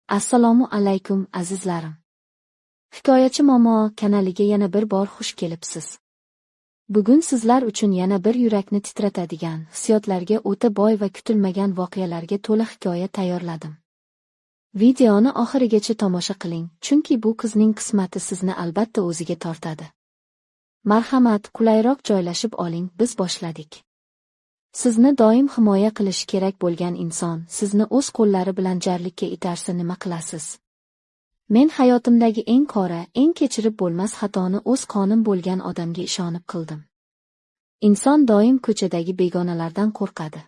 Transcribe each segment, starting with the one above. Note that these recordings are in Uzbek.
Assalomu alaykum azizlarim. Hikoyachi Momo kanaliga yana bir bor xush kelibsiz. Bugun sizlar uchun yana bir yurakni titratadigan, hissiyotlarga o'ta boy va kutilmagan voqealarga to'la hikoya tayyorladim. Videoni oxirigacha tomosha qiling, chunki bu qizning qismati sizni albatta o'ziga tortadi. Marhamat, qulayroq joylashib oling, biz boshladik. Sizni doim himoya qilish kerak bo'lgan inson sizni o'z qo'llari bilan jarlikka itarsa nima qilasiz? Men hayotimdagi eng qora, eng kechirib bo'lmas xatoni o'z qonim bo'lgan odamga ishonib qildim. Inson doim ko'chadagi begonalardan qo'rqadi.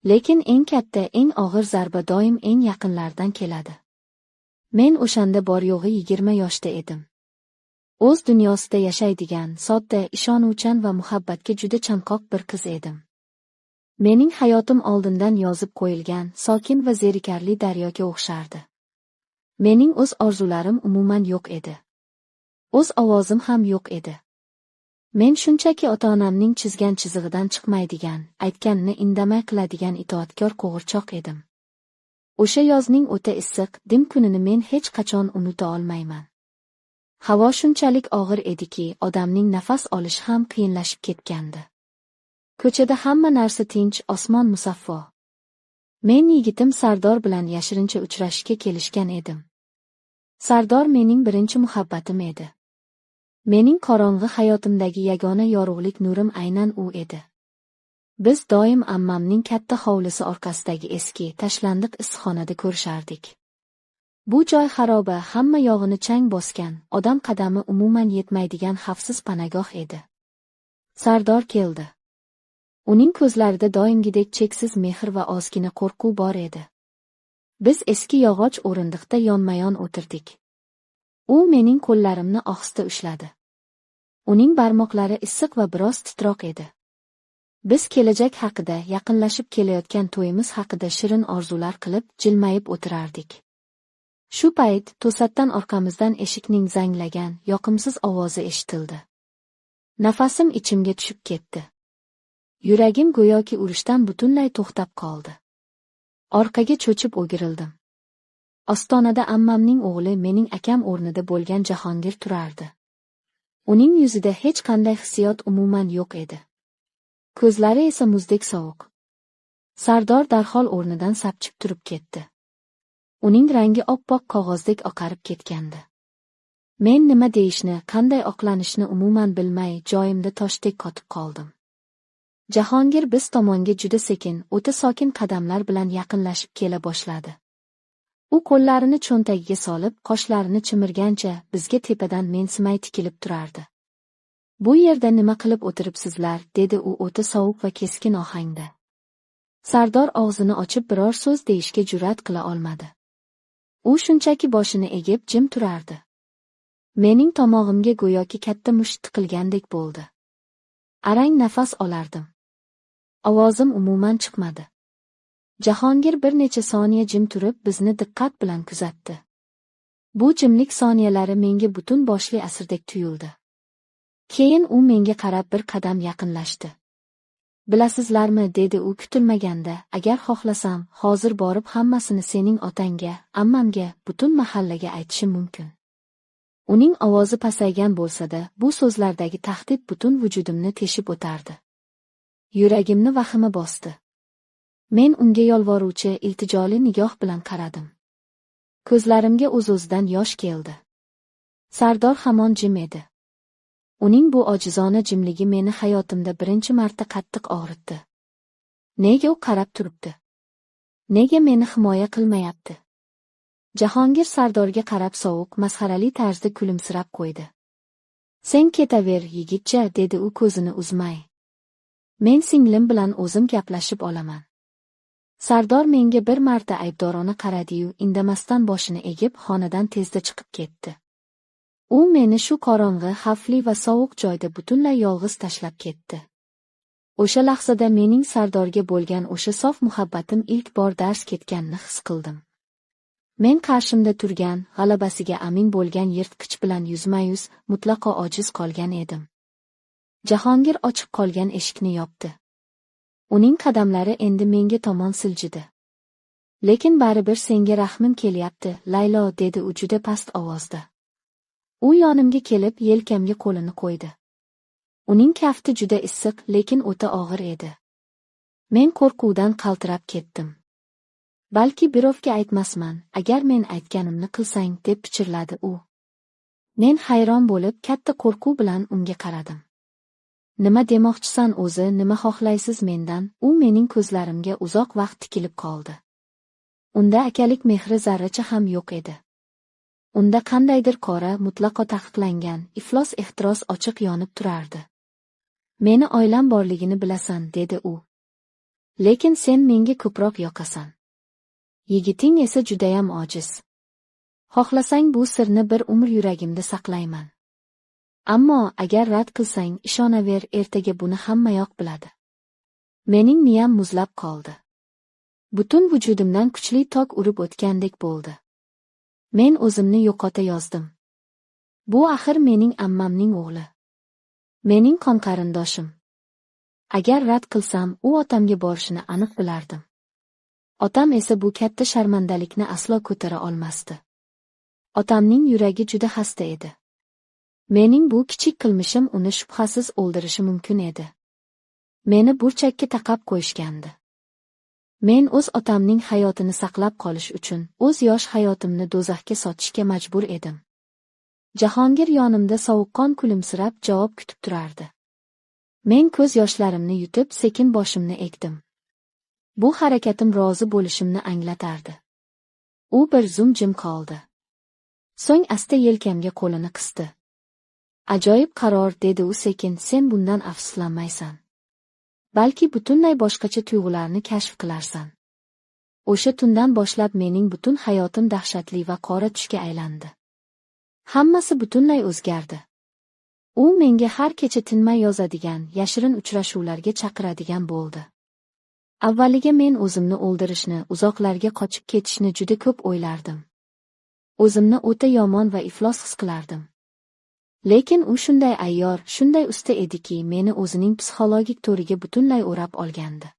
Lekin eng katta, eng og'ir zarba doim eng yaqinlardan keladi. Men o'shanda bor yo'g'i 20 yoshda edim. O'z dunyosida yashaydigan, sodda, ishonuvchan va muhabbatga juda chanqoq bir qiz edim. Mening hayotim oldindan yozib qo'yilgan, sokin va zerikarli daryoga o'xshardi. Mening o'z orzularim umuman yo'q edi. O'z ovozim ham yo'q edi. Men shunchaki ota-onamning chizgan chizig'idan chiqmaydigan, aytganini indamay qiladigan itoatkor qo'g'irchoq edim. O'sha yozning o'ta issiq, dim kunini men hech qachon unuta olmayman. Havo shunchalik og'ir ediki, odamning nafas olishi ham qiyinlashib ketgandi. Ko'chada hamma narsa tinch, osmon musaffo. Men yigitim Sardor bilan yashirincha uchrashishga kelishgan edim. Sardor mening birinchi muhabbatim edi. Mening qorong'i hayotimdagi yagona yorug'lik nurim aynan u edi. Biz doim ammamning katta hovlisi orqasidagi eski, tashlandiq issiqxonada ko'rishardik. Bu joy xaroba, hamma yog'ini chang bosgan, odam qadami umuman yetmaydigan xavfsiz panagoh edi. Sardor keldi. Uning ko'zlarida doimgidek cheksiz mehr va ozgina qo'rquv bor edi. Biz eski yog'och o'rindiqda yonma-yon o'tirdik. U mening qo'llarimni ohista ushladi. Uning barmoqlari issiq va biroz titroq edi. Biz kelajak haqida, yaqinlashib kelayotgan to'yimiz haqida shirin orzular qilib, jilmayib o'tirardik. Shu payt to'satdan orqamizdan eshikning zanglagan, yoqimsiz ovozi eshitildi. Nafasim ichimga tushib ketdi. Yuragim go'yoki urishdan butunlay to'xtab qoldi. Orqaga cho'chib o'girildim. Ostonada ammamning o'g'li mening akam o'rnida bo'lgan Jahongir turardi. Uning yuzida hech qanday hissiyot umuman yo'q edi. Ko'zlari esa muzdek sovuq. Sardor darhol o'rnidan sapchib turib ketdi. Uning rangi oppoq qog'ozdek oqarib ketgandi. Men nima deyishni, qanday oqlanishni umuman bilmay, joyimda toshdek qotib qoldim. Jahongir biz tomonga juda sekin, o'ta sokin qadamlar bilan yaqinlashib kela boshladi. U qo'llarini cho'ntagiga solib, qoshlarini chimirgancha bizga tepadan mensimay tikilib turardi. Bu yerda nima qilib o'tiribsizlar, dedi u o'ta sovuq va keskin ohangda. Sardor og'zini ochib biror so'z deyishga jur'at qila olmadi. U shunchaki boshini egib jim turardi. Mening tomog'imga go'yoki katta musht tiqilgandek bo'ldi. Arang nafas olardim. Ovozim umuman chiqmadi. Jahongir bir necha soniya jim turib bizni diqqat bilan kuzatdi. Bu jimlik soniyalari menga butun boshli asrdek tuyuldi. Keyin u menga qarab bir qadam yaqinlashdi. Bilasizlarmi, dedi u kutilmaganda, agar xohlasam, hozir borib hammasini sening otangga, ammamga, butun mahallaga aytishim mumkin. Uning ovozi pasaygan bo'lsa-da, bu so'zlardagi tahdid butun vujudimni teshib o'tardi. Yuragimni vahima bosdi. Men unga yolvoruvchi, iltijoli nigoh bilan qaradim. Ko'zlarimga o'z-o'zidan yosh keldi. Sardor hamon jim edi. Uning bu ojizona jimligi meni hayotimda birinchi marta qattiq og'ritdi. Nega u qarab turibdi? Nega meni himoya qilmayapti? Jahongir Sardorga qarab sovuq, masxarali tarzda kulimsirab qo'ydi. Sen ketaver, yigitcha, dedi u ko'zini uzmay. Men singlim bilan o'zim gaplashib olaman. Sardor menga bir marta aybdorona qaradi-yu, indamasdan boshini egib xonadan tezda chiqib ketdi. U meni shu qorong'i, xavfli va sovuq joyda butunlay yolg'iz tashlab ketdi. O'sha lahzada mening Sardorga bo'lgan o'sha sof muhabbatim ilk bor dars ketganini his qildim. Men qarshimda turgan, g'alabasiga amin bo'lgan yirtqich bilan yuzma-yuz, mutlaqo ojiz qolgan edim. Jahongir ochiq qolgan eshikni yopdi. Uning qadamlari endi menga tomon siljidi. Lekin baribir senga rahmim kelyapti, Laylo, dedi u juda past ovozda. U yonimga kelib, yelkamga qo'lini qo'ydi. Uning kafti juda issiq, lekin o'ta og'ir edi. Men qo'rquvdan qaltirab ketdim. Balki birovga aytmasman, agar men aytganimni qilsang, deb pichirladi u. Men hayron bo'lib, katta qo'rquv bilan unga qaradim. Nima demoqchisan o'zi, nima xohlaysiz mendan? U mening ko'zlarimga uzoq vaqt tikilib qoldi. Unda akalik mehri zarracha ham yo'q edi. Unda qandaydir qora, mutlaqo taqiqlangan, iflos ehtiros ochiq yonib turardi. Meni oilam borligini bilasan, dedi u. Lekin sen menga ko'proq yoqasan. Yigiting esa judayam ojiz. Xohlasang bu sirni bir umr yuragimda saqlayman. Ammo agar rad qilsang, ishonaver, ertaga buni hammayoq biladi. Mening miyam muzlab qoldi. Butun vujudimdan kuchli tok urib o'tgandek bo'ldi. Men o'zimni yo'qota yozdim. Bu axir mening ammamning o'g'li. Mening qon qarindoshim. Agar rad qilsam, u otamga borishini aniq bilardim. Otam esa bu katta sharmandalikni aslo ko'tara olmasdi. Otamning yuragi juda xasta edi. Mening bu kichik qilmishim uni shubhasiz o'ldirishi mumkin edi. Meni burchakka taqab qo'yishgandi. Men o'z otamning hayotini saqlab qolish uchun o'z yosh hayotimni do'zaxga sotishga majbur edim. Jahongir yonimda sovuqqon kulimsirab javob kutib turardi. Men ko'z yoshlarimni yutib sekin boshimni egdim. Bu harakatim rozi bo'lishimni anglatardi. U bir zum jim qoldi. So'ng asta yelkamga qo'lini qisdi. Ajoyib qaror, dedi u sekin, sen bundan afsuslanmaysan. Balki butunlay boshqacha tuyg'ularni kashf qilarsan. O'sha tundan boshlab mening butun hayotim dahshatli va qora tushga aylandi. Hammasi butunlay o'zgardi. U menga har kecha tinmay yozadigan, yashirin uchrashuvlarga chaqiradigan bo'ldi. Avvaliga men o'zimni o'ldirishni, uzoqlarga qochib ketishni juda ko'p o'ylardim. O'zimni o'ta yomon va iflos his qilardim. Lekin u shunday ayyor, shunday usta ediki, meni o'zining psixologik to'riga butunlay o'rab olgandi.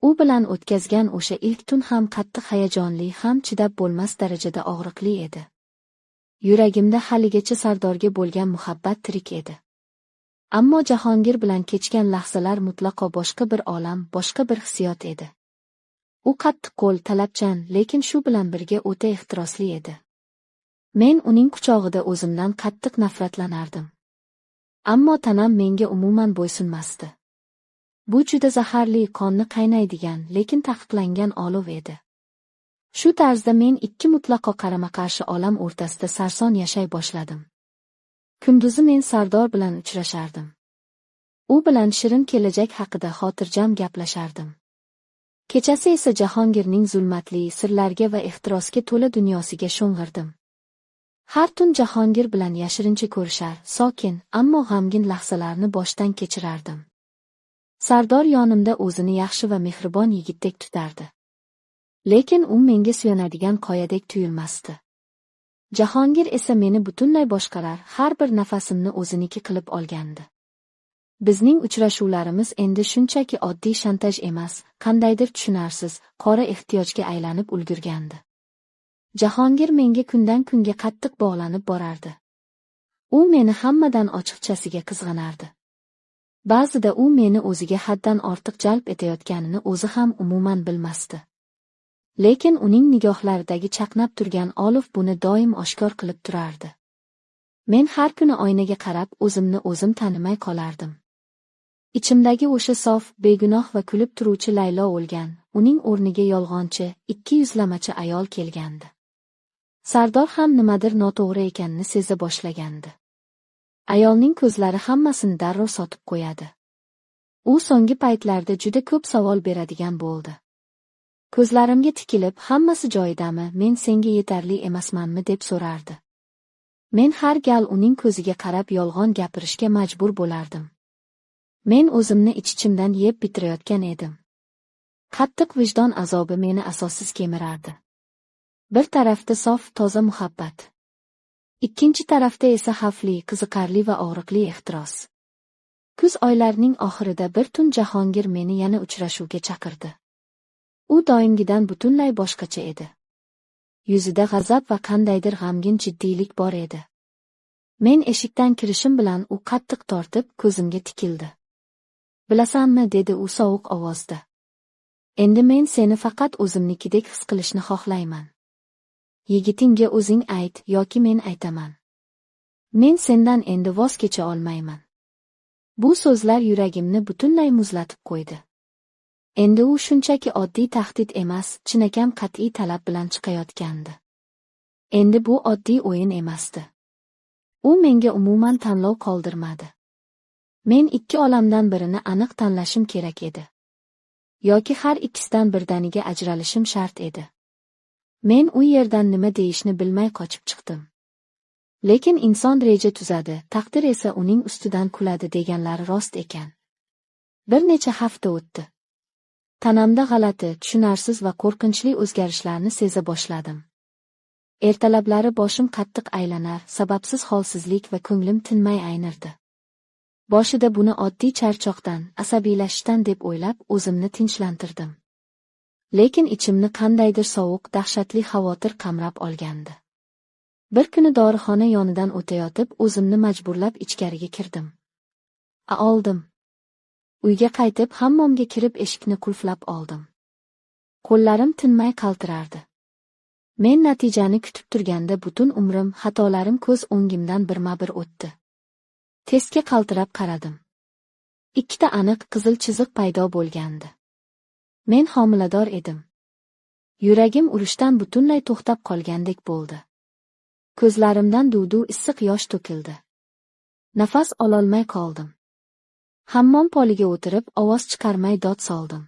U bilan o'tkazgan o'sha ilk tun ham qattiq hayajonli, ham chidab bo'lmas darajada og'riqli edi. Yuragimda haligacha Sardorga bo'lgan muhabbat tirik edi. Ammo Jahongir bilan kechgan lahzalar mutlaqo boshqa bir olam, boshqa bir hissiyot edi. U qattiqqo'l, talabchan, lekin shu bilan birga o'ta ehtirosli edi. Men uning quchog'ida o'zimdan qattiq nafratlanardim. Ammo tanam menga umuman bo'ysunmasdi. Bu juda zaharli, qonni qaynaydigan, lekin taqiqlangan olov edi. Shu tarzda men ikki mutlaqo qarama-qarshi olam o'rtasida sarson yashay boshladim. Kunduzi men Sardor bilan uchrashardim. U bilan shirin kelajak haqida xotirjam gaplashardim. Kechasi esa Jahongirning zulmatli, sirlarga va ehtirosga to'la dunyosiga sho'ng'irdim. Har tun Jahongir bilan yashirincha ko'rishar, sokin, ammo g'amgin lahzalarni boshdan kechirardim. Sardor yonimda o'zini yaxshi va mehribon yigitdek tutardi. Lekin u menga suyanadigan qoyadek tuyulmasdi. Jahongir esa meni butunlay boshqarar, har bir nafasimni o'ziniki qilib olgandi. Bizning uchrashuvlarimiz endi shunchaki oddiy shantaj emas, qandaydir tushunarsiz, qora ehtiyojga aylanib ulgurgandi. Jahongir menga kundan kunga qattiq bog'lanib borardi. U meni hammadan ochiqchasiga qizg'anardi. Ba'zida u meni o'ziga haddan ortiq jalb etayotganini o'zi ham umuman bilmasdi. Lekin uning nigohlaridagi chaqnab turgan olov buni doim oshkor qilib turardi. Men har kuni oynaga qarab o'zimni o'zim tanimay qolardim. Ichimdagi o'sha sof, begunoh va kulib turuvchi Laylo o'lgan, uning o'rniga yolg'onchi, ikki yuzlamachi ayol kelgandi. Sardor ham nimadir noto'g'ri ekanini seza boshlagandi. Ayolning ko'zlari hammasini darrov sotib qo'yadi. U so'nggi paytlarda juda ko'p savol beradigan bo'ldi. Ko'zlarimga tikilib, hammasi joyidami, men senga yetarli emasmanmi deb so'rardi. Men har gal uning ko'ziga qarab yolg'on gapirishga majbur bo'lardim. Men o'zimni ich-ichimdan yeb bitirayotgan edim. Qattiq vijdon azobi meni asossiz kemirardi. Bir tarafda sof, toza muhabbat. Ikkinchi tarafda esa xavfli, qiziqarli va og'riqli ehtiros. Kuz oylarining oxirida bir tun Jahongir meni yana uchrashuvga chaqirdi. U doimgidan butunlay boshqacha edi. Yuzida g'azab va qandaydir g'amgin jiddiylik bor edi. Men eshikdan kirishim bilan u qattiq tortib ko'zimga tikildi. Bilasanmi, dedi u sovuq ovozda. Endi men seni faqat o'zimnikidek his qilishni xohlayman. Yigitingga o'zing ayt yoki men aytaman. Men sendan endi voz kecha olmayman. Bu so'zlar yuragimni butunlay muzlatib qo'ydi. Endi u shunchaki oddiy tahdid emas, chinakam qat'iy talab bilan chiqayotgandi. Endi bu oddiy o'yin emasdi. U menga umuman tanlov qoldirmadi. Men ikki olamdan birini aniq tanlashim kerak edi. Yoki har ikkisidan birdaniga ajralishim shart edi. Men u yerdan nima deyishni bilmay qochib chiqdim. Lekin inson reja tuzadi, taqdir esa uning ustidan kuladi deganlari rost ekan. Bir necha hafta o'tdi. Tanamda g'alati, tushunarsiz va qo'rqinchli o'zgarishlarni seza boshladim. Ertalablari boshim qattiq aylanar, sababsiz holsizlik va ko'nglim tinmay aynirdi. Boshida buni oddiy charchoqdan, asabiylashishdan deb o'ylab o'zimni tinchlantirdim. Lekin ichimni qandaydir sovuq, dahshatli xavotir qamrab olgandi. Bir kuni dorixona yonidan o'tayotib o'zimni majburlab ichkariga kirdim. Oldim. Uyga qaytib hammomga kirib eshikni qulflab oldim. Qo'llarim tinmay qaltirardi. Men natijani kutib turganda butun umrim, xatolarim ko'z o'ngimdan birma-bir o'tdi. Teskga qaltirab qaradim. Ikkita aniq qizil chiziq paydo bo'lgandi. Men homilador edim. Yuragim urishdan butunlay to'xtab qolgandek bo'ldi. Ko'zlarimdan duv-duv issiq yosh to'kildi. Nafas ololmay qoldim. Hammom poliga o'tirib ovoz chiqarmay dod soldim.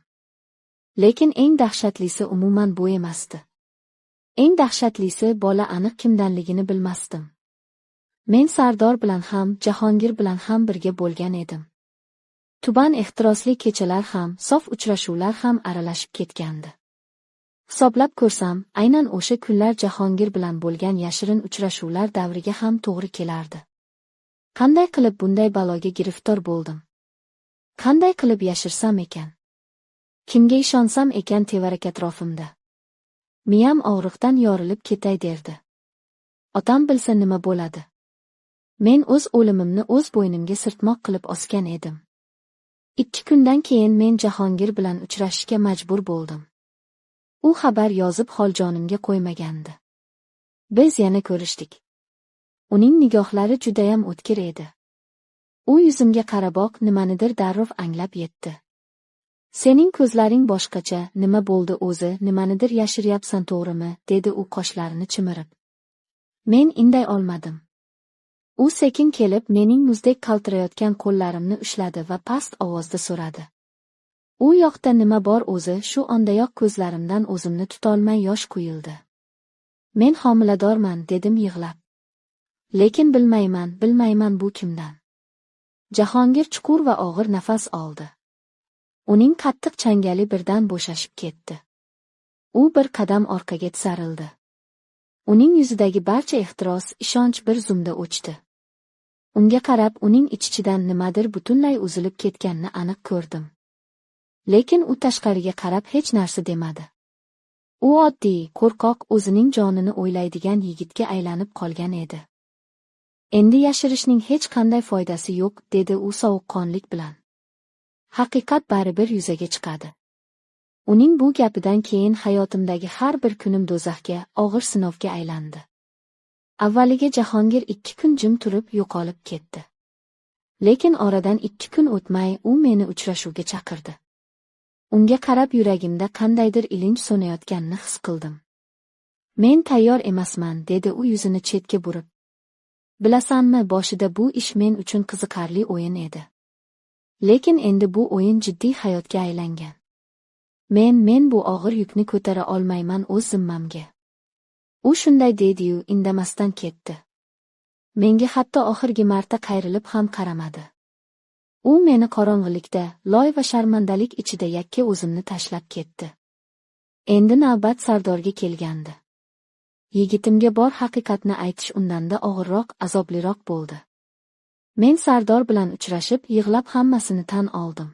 Lekin eng dahshatlisi umuman bu emasdi. Eng dahshatlisi bola aniq kimdanligini bilmasdim. Men Sardor bilan ham, Jahongir bilan ham birga bo'lgan edim. Tuban ehtirosli kechalar ham, sof uchrashuvlar ham aralashib ketgandi. Hisoblab ko'rsam, aynan o'sha kunlar Jahongir bilan bo'lgan yashirin uchrashuvlar davriga ham to'g'ri kelardi. Qanday qilib bunday baloga giriftor bo'ldim? Qanday qilib yashirsam ekan? Kimga ishonsam ekan tevarak atrofimda? Miyam og'riqdan yorilib ketay derdi. Otam bilsa nima bo'ladi? Men o'z o'limimni o'z bo'ynimga sirtmoq qilib osgan edim. 2 kundan keyin men Jahongir bilan uchrashishga majbur bo'ldim. U xabar yozib holjonimga qo'ymagandi. Biz yana ko'rishdik. Uning nigohlari judayam o'tkir edi. U yuzimga qaraboq nimanidir darrov anglab yetdi. Sening ko'zlaring boshqacha, nima bo'ldi o'zi, nimanidir yashiryapsan to'g'rimi, dedi u qoshlarini chimirib. Men inday olmadim. U sekin kelib mening muzdek qaltirayotgan qo'llarimni ushladi va past ovozda so'radi. U yoqda nima bor o'zi? Shu ondayoq ko'zlarimdan o'zimni tutolmay yosh quyildi. Men homiladorman, dedim yig'lab. Lekin bilmayman bu kimdan. Jahongir chuqur va og'ir nafas oldi. Uning qattiq changali birdan bo'shashib ketdi. U bir qadam orqaga tisarildi. Uning yuzidagi barcha ehtiros, ishonch bir zumda o'chdi. Unga qarab uning ich-ichidan nimadir butunlay uzilib ketganini aniq ko'rdim. Lekin u tashqariga qarab hech narsa demadi. U oddiy, qo'rqoq, o'zining jonini o'ylaydigan yigitga aylanib qolgan edi. Endi yashirishning hech qanday foydasi yo'q, dedi u sovuqqonlik bilan. Haqiqat baribir yuzaga chiqadi. Uning bu gapidan keyin hayotimdagi har bir kunim do'zaxga, og'ir sinovga aylandi. Avvaliga Jahongir 2 kun jim turib yo'qolib ketdi. Lekin oradan 2 kun o'tmay u meni uchrashuvga chaqirdi. Unga qarab yuragimda qandaydir ilinj so'nayotganini his qildim. Men tayyor emasman, dedi u yuzini chetga burib. Bilasanmi, boshida bu ish men uchun qiziqarli o'yin edi. Lekin endi bu o'yin jiddiy hayotga aylangan. Men bu og'ir yukni ko'tara olmayman o'z zimmamga. U shunday dedi-yu, indamasdan ketdi. Menga hatto oxirgi marta qayrilib ham qaramadi. U meni qorong'ilikda, loy va sharmandalik ichida yakka o'zimni tashlab ketdi. Endi navbat Sardorga kelgandi. Yigitimga bor haqiqatni aytish undanda og'irroq, azobliroq bo'ldi. Men Sardor bilan uchrashib, yig'lab hammasini tan oldim.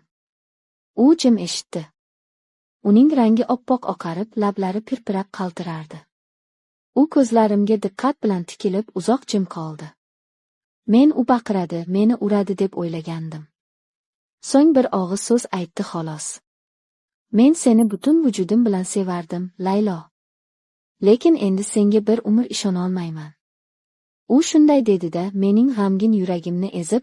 U jim eshitdi. Uning rangi oppoq oqarib, lablari pirpirab qaltirardi. U ko'zlarimga diqqat bilan tikilib uzoq jim qoldi. Men u baqiradi, meni uradi deb o'ylagandim. So'ng bir og'iz so'z aytdi xolos. Men seni butun vujudim bilan sevardim, Laylo. Lekin endi senga bir umr ishonolmayman. U shunday dedi-da, mening g'amgin yuragimni ezib,